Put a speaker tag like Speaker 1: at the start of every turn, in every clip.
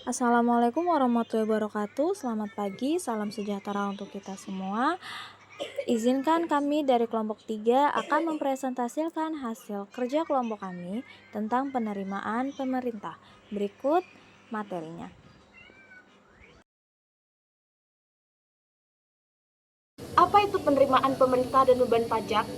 Speaker 1: Assalamualaikum warahmatullahi wabarakatuh. Selamat pagi, salam sejahtera untuk kita semua. Izinkan kami dari kelompok 3 akan mempresentasikan hasil kerja kelompok kami tentang penerimaan pemerintah. Berikut materinya.
Speaker 2: Apa itu penerimaan pemerintah dan beban pajak?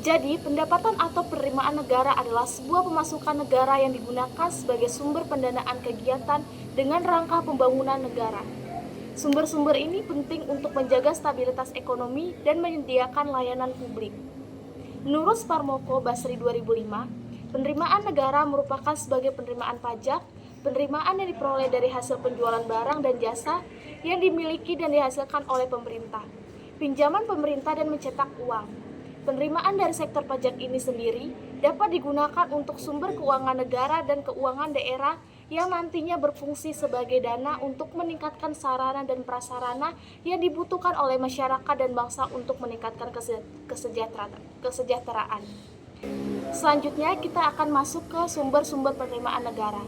Speaker 2: Jadi, pendapatan atau penerimaan negara adalah sebuah pemasukan negara yang digunakan sebagai sumber pendanaan kegiatan dengan rangka pembangunan negara. Sumber-sumber ini penting untuk menjaga stabilitas ekonomi dan menyediakan layanan publik. Menurut Sparmoko Basri 2005, penerimaan negara merupakan sebagai penerimaan pajak, penerimaan yang diperoleh dari hasil penjualan barang dan jasa yang dimiliki dan dihasilkan oleh pemerintah, pinjaman pemerintah dan mencetak uang. Penerimaan dari sektor pajak ini sendiri dapat digunakan untuk sumber keuangan negara dan keuangan daerah yang nantinya berfungsi sebagai dana untuk meningkatkan sarana dan prasarana yang dibutuhkan oleh masyarakat dan bangsa untuk meningkatkan kesejahteraan. Selanjutnya kita akan masuk ke sumber-sumber penerimaan negara.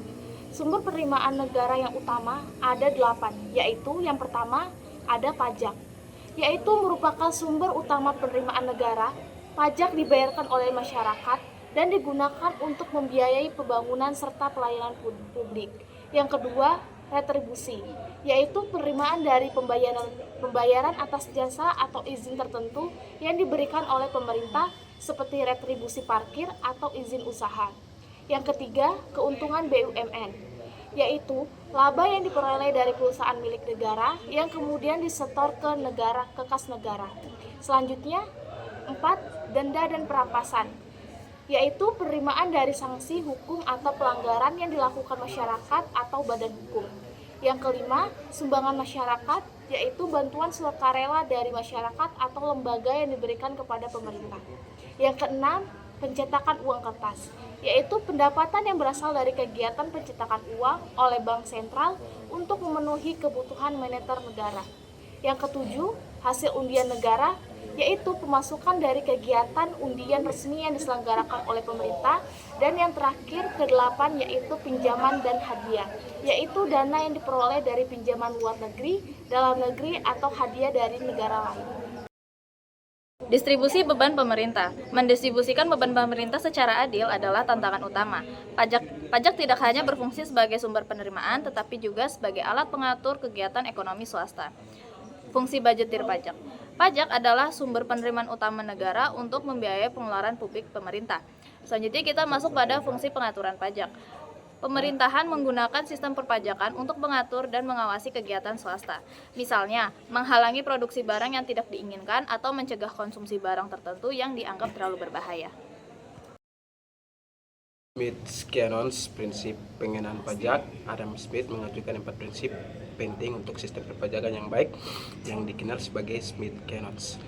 Speaker 2: Sumber penerimaan negara yang utama ada 8, yaitu yang pertama ada pajak, yaitu merupakan sumber utama penerimaan negara. Pajak dibayarkan oleh masyarakat dan digunakan untuk membiayai pembangunan serta pelayanan publik. Yang kedua, retribusi, yaitu penerimaan dari pembayaran atas jasa atau izin tertentu yang diberikan oleh pemerintah seperti retribusi parkir atau izin usaha. Yang ketiga, keuntungan BUMN, yaitu laba yang diperoleh dari perusahaan milik negara yang kemudian disetor ke kas negara. Selanjutnya, 4. Denda dan perampasan, yaitu penerimaan dari sanksi hukum atau pelanggaran yang dilakukan masyarakat atau badan hukum. Yang kelima, sumbangan masyarakat, yaitu bantuan sukarela dari masyarakat atau lembaga yang diberikan kepada pemerintah. Yang keenam, pencetakan uang kertas, yaitu pendapatan yang berasal dari kegiatan pencetakan uang oleh bank sentral untuk memenuhi kebutuhan moneter negara. Yang ketujuh, hasil undian negara, yaitu pemasukan dari kegiatan undian resmi yang diselenggarakan oleh pemerintah. Dan yang terakhir, ke-8, yaitu pinjaman dan hadiah, yaitu dana yang diperoleh dari pinjaman luar negeri, dalam negeri, atau hadiah dari negara lain.
Speaker 3: Distribusi beban pemerintah. Mendistribusikan beban pemerintah secara adil adalah tantangan utama. Pajak tidak hanya berfungsi sebagai sumber penerimaan, tetapi juga sebagai alat pengatur kegiatan ekonomi swasta. Fungsi budgetir pajak. Pajak adalah sumber penerimaan utama negara untuk membiayai pengeluaran publik pemerintah. Selanjutnya kita masuk pada fungsi pengaturan pajak. Pemerintahan menggunakan sistem perpajakan untuk mengatur dan mengawasi kegiatan swasta. Misalnya, menghalangi produksi barang yang tidak diinginkan atau mencegah konsumsi barang tertentu yang dianggap terlalu berbahaya.
Speaker 4: Smith-Shannon's prinsip pengenaan pajak. Adam Smith mengajukan 4 prinsip penting untuk sistem perpajakan yang baik yang dikenal sebagai Smith-Shannon's.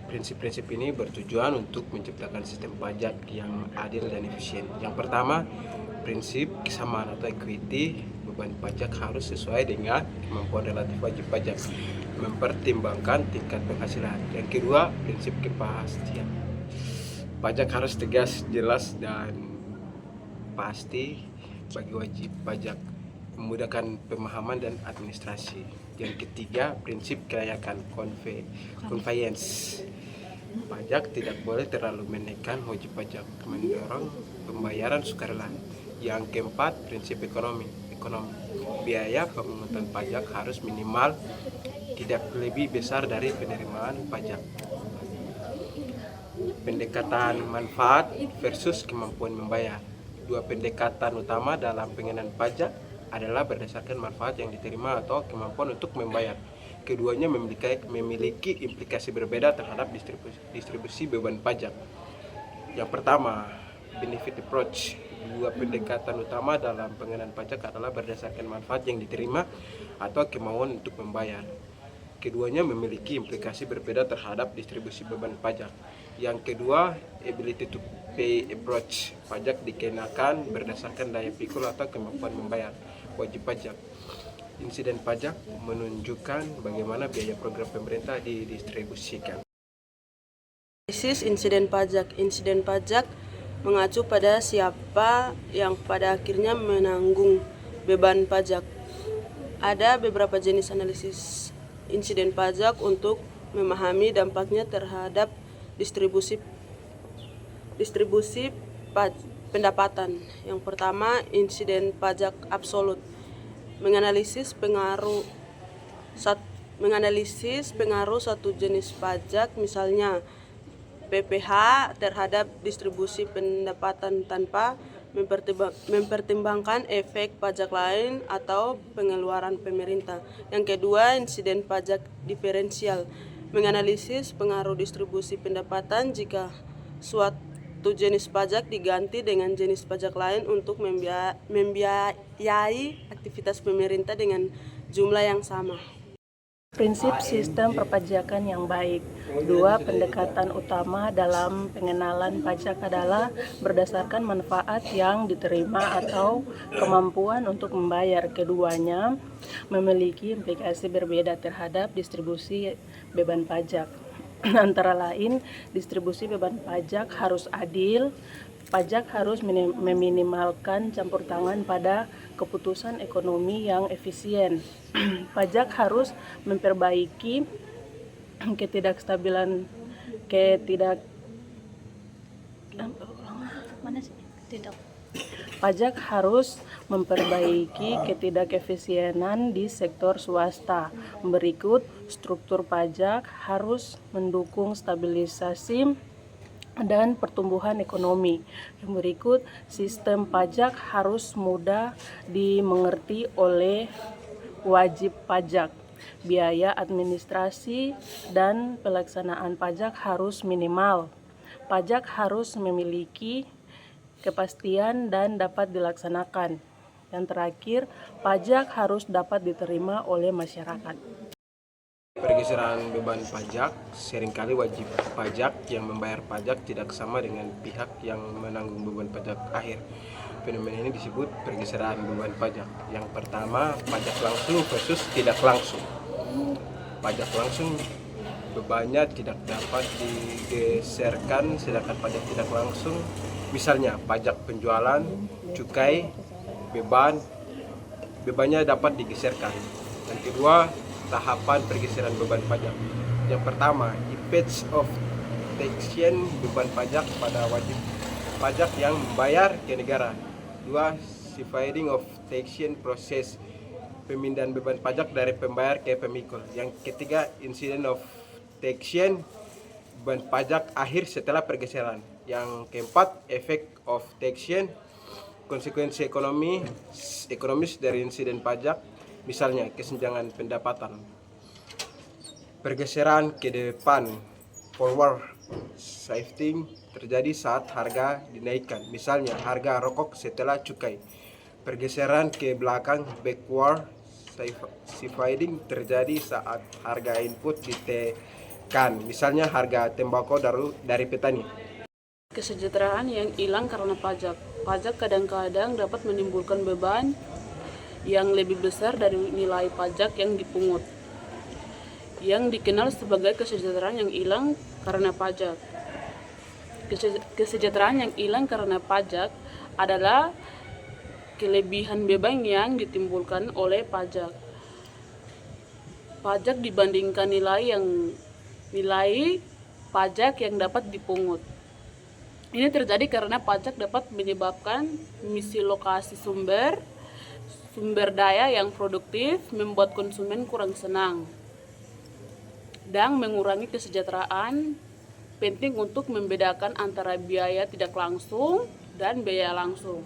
Speaker 4: Prinsip-prinsip ini bertujuan untuk menciptakan sistem pajak yang adil dan efisien. Yang pertama, prinsip kesamaan atau equity. Beban pajak harus sesuai dengan kemampuan relatif wajib pajak, mempertimbangkan tingkat penghasilan. Yang kedua, prinsip kepastian. Pajak harus tegas, jelas, dan pasti bagi wajib pajak, memudahkan pemahaman dan administrasi. Yang ketiga, prinsip kelayakan conveyance. Pajak tidak boleh terlalu menekan wajib pajak, mendorong pembayaran sukarela. Yang keempat, prinsip ekonomi. Biaya pemungutan pajak harus minimal tidak lebih besar dari penerimaan pajak. Pendekatan manfaat versus kemampuan membayar. Dua pendekatan utama dalam pengenaan pajak adalah berdasarkan manfaat yang diterima atau kemampuan untuk membayar. Keduanya memiliki implikasi berbeda terhadap distribusi beban pajak. Yang pertama, benefit approach. Dua pendekatan utama dalam pengenaan pajak adalah berdasarkan manfaat yang diterima atau kemauan untuk membayar. Keduanya memiliki implikasi berbeda terhadap distribusi beban pajak. Yang kedua, ability to pay approach. Pajak dikenakan berdasarkan daya pikul atau kemampuan membayar wajib pajak. Insiden pajak menunjukkan bagaimana biaya program pemerintah didistribusikan.
Speaker 5: Analisis insiden pajak. Insiden pajak mengacu pada siapa yang pada akhirnya menanggung beban pajak. Ada beberapa jenis analisis insiden pajak untuk memahami dampaknya terhadap distribusi pendapatan. Yang pertama, insiden pajak absolut. Menganalisis pengaruh satu jenis pajak, misalnya PPh terhadap distribusi pendapatan tanpa mempertimbangkan efek pajak lain atau pengeluaran pemerintah. Yang kedua, insiden pajak diferensial. Menganalisis pengaruh distribusi pendapatan jika suatu jenis pajak diganti dengan jenis pajak lain untuk membiayai aktivitas pemerintah dengan jumlah yang sama.
Speaker 6: Prinsip sistem perpajakan yang baik. 2. Pendekatan utama dalam pengenalan pajak adalah berdasarkan manfaat yang diterima atau kemampuan untuk membayar. Keduanya memiliki implikasi berbeda terhadap distribusi beban pajak. Antara lain, distribusi beban pajak harus adil, pajak harus meminimalkan campur tangan pada keputusan ekonomi yang efisien. Pajak harus memperbaiki Pajak harus memperbaiki ketidakefisienan di sektor swasta. Berikut, struktur pajak harus mendukung stabilisasi dan pertumbuhan ekonomi. Yang berikut, sistem pajak harus mudah dimengerti oleh wajib pajak. Biaya administrasi dan pelaksanaan pajak harus minimal. Pajak harus memiliki kepastian dan dapat dilaksanakan. Yang terakhir, pajak harus dapat diterima oleh masyarakat.
Speaker 4: Pergeseran beban pajak, seringkali wajib pajak yang membayar pajak tidak sama dengan pihak yang menanggung beban pajak akhir. Fenomena ini disebut pergeseran beban pajak. Yang pertama, pajak langsung versus tidak langsung. Pajak langsung bebannya tidak dapat digeserkan, sedangkan pajak tidak langsung, misalnya pajak penjualan, cukai, bebannya dapat digeserkan. Yang kedua, tahapan pergeseran beban pajak. Yang pertama, effects of taxation beban pajak pada wajib pajak yang membayar ke negara. Dua, shifting of taxation proses pemindahan beban pajak dari pembayar ke pemikul. Yang ketiga, incident of taxation beban pajak akhir setelah pergeseran. Yang keempat, effect of taxation konsekuensi ekonomis dari insiden pajak, misalnya kesenjangan pendapatan. Pergeseran ke depan forward shifting terjadi saat harga dinaikkan, misalnya harga rokok setelah cukai. Pergeseran ke belakang backward shifting terjadi saat harga input ditekan, misalnya harga tembakau dari petani.
Speaker 5: Kesejahteraan yang hilang karena pajak. Pajak kadang-kadang dapat menimbulkan beban yang lebih besar dari nilai pajak yang dipungut, yang dikenal sebagai kesejahteraan yang hilang karena pajak. Kesejahteraan yang hilang karena pajak adalah kelebihan beban yang ditimbulkan oleh pajak. Pajak dibandingkan nilai pajak yang dapat dipungut. Ini terjadi karena pajak dapat menyebabkan misalokasi sumber daya yang produktif, membuat konsumen kurang senang, dan mengurangi kesejahteraan. Penting untuk membedakan antara biaya tidak langsung dan biaya langsung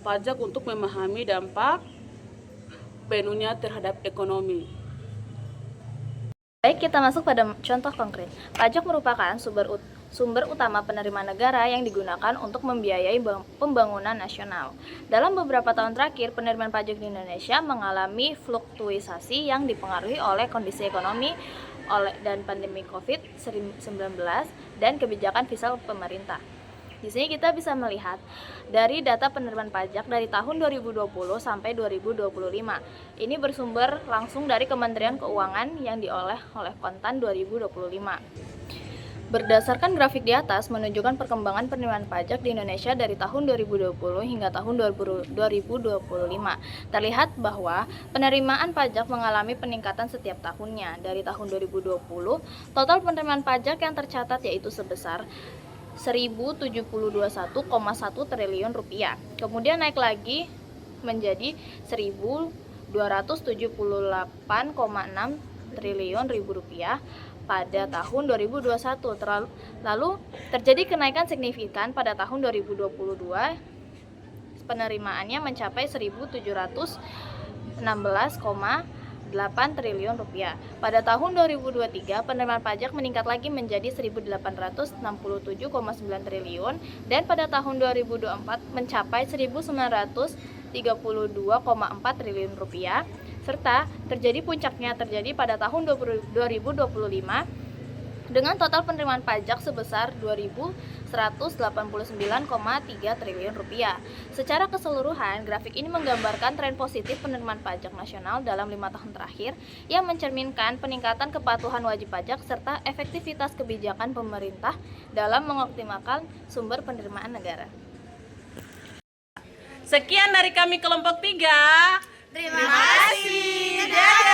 Speaker 5: pajak untuk memahami dampak penuhnya terhadap ekonomi.
Speaker 3: Baik, kita masuk pada contoh konkret. Pajak merupakan sumber utama penerimaan negara yang digunakan untuk membiayai pembangunan nasional. Dalam beberapa tahun terakhir, penerimaan pajak di Indonesia mengalami fluktuasi yang dipengaruhi oleh kondisi ekonomi dan pandemi COVID-19 dan kebijakan fiskal pemerintah. Di sini kita bisa melihat dari data penerimaan pajak dari tahun 2020 sampai 2025. Ini bersumber langsung dari Kementerian Keuangan yang diolah oleh Kontan 2025. Berdasarkan grafik di atas menunjukkan perkembangan penerimaan pajak di Indonesia dari tahun 2020 hingga tahun 2025. Terlihat bahwa penerimaan pajak mengalami peningkatan setiap tahunnya. Dari tahun 2020, total penerimaan pajak yang tercatat yaitu sebesar 1.721,1 triliun rupiah. Kemudian naik lagi menjadi 1.278,6 triliun rupiah pada tahun 2021. Lalu terjadi kenaikan signifikan pada tahun 2022, penerimaannya mencapai 1.716,8 triliun rupiah. Pada tahun 2023, penerimaan pajak meningkat lagi menjadi 1.867,9 triliun dan pada tahun 2024 mencapai 1.932,4 triliun rupiah. Serta terjadi puncaknya terjadi pada tahun 2025 dengan total penerimaan pajak sebesar 2.189,3 triliun rupiah. Secara keseluruhan, grafik ini menggambarkan tren positif penerimaan pajak nasional dalam 5 tahun terakhir yang mencerminkan peningkatan kepatuhan wajib pajak serta efektivitas kebijakan pemerintah dalam mengoptimalkan sumber penerimaan negara.
Speaker 5: Sekian dari kami kelompok 3.
Speaker 7: Terima kasih. Dadah.